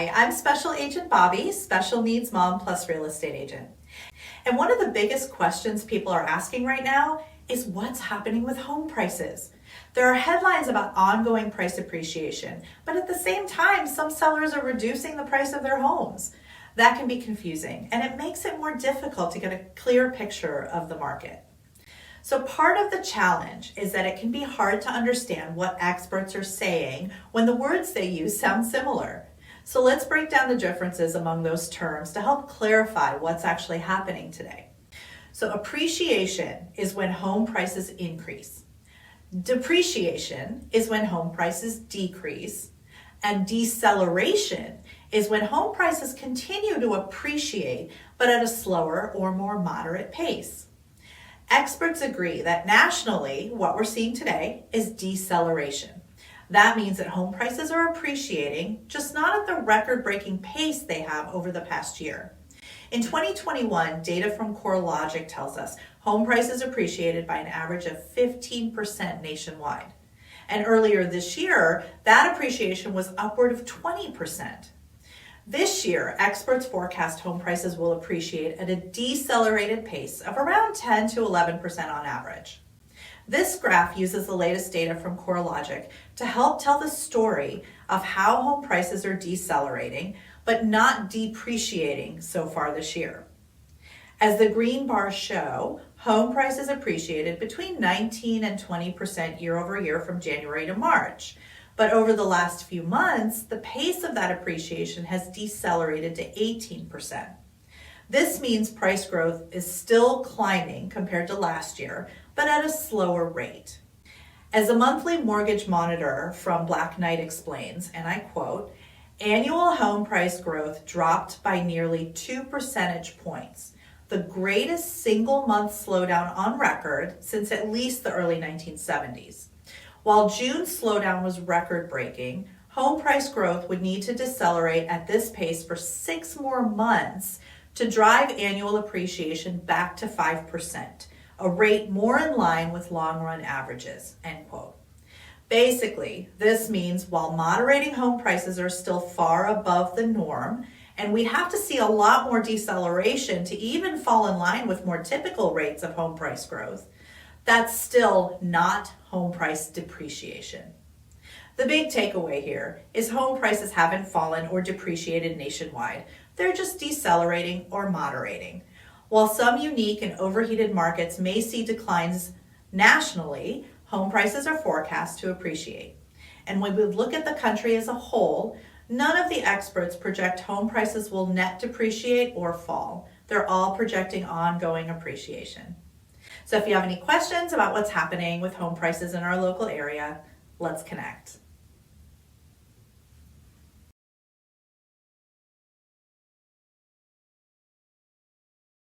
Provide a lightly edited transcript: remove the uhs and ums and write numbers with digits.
Hi, I'm Special Agent Bobby, Special Needs Mom plus Real Estate Agent. And one of the biggest questions people are asking right now is what's happening with home prices? There are headlines about ongoing price appreciation, but at the same time, some sellers are reducing the price of their homes. That can be confusing, and it makes it more difficult to get a clear picture of the market. So part of the challenge is that it can be hard to understand what experts are saying when the words they use sound similar. So let's break down the differences among those terms to help clarify what's actually happening today. So appreciation is when home prices increase. Depreciation is when home prices decrease. And deceleration is when home prices continue to appreciate, but at a slower or more moderate pace. Experts agree that nationally, what we're seeing today is deceleration. That means that home prices are appreciating, just not at the record-breaking pace they have over the past year. In 2021, data from CoreLogic tells us home prices appreciated by an average of 15% nationwide. And earlier this year, that appreciation was upward of 20%. This year, experts forecast home prices will appreciate at a decelerated pace of around 10 to 11% on average. This graph uses the latest data from CoreLogic to help tell the story of how home prices are decelerating, but not depreciating so far this year. As the green bars show, home prices appreciated between 19 and 20% year over year from January to March. But over the last few months, the pace of that appreciation has decelerated to 18%. This means price growth is still climbing compared to last year, but at a slower rate. As a monthly mortgage monitor from Black Knight explains, and I quote, annual home price growth dropped by nearly 2 percentage points, the greatest single month slowdown on record since at least the early 1970s. While June's slowdown was record-breaking, home price growth would need to decelerate at this pace for 6 more months to drive annual appreciation back to 5%, a rate more in line with long-run averages, end quote. Basically, this means while moderating home prices are still far above the norm, and we'd have to see a lot more deceleration to even fall in line with more typical rates of home price growth, that's still not home price depreciation. The big takeaway here is home prices haven't fallen or depreciated nationwide. They're just decelerating or moderating. While some unique and overheated markets may see declines nationally, home prices are forecast to appreciate. And when we look at the country as a whole, none of the experts project home prices will net depreciate or fall. They're all projecting ongoing appreciation. So if you have any questions about what's happening with home prices in our local area, let's connect.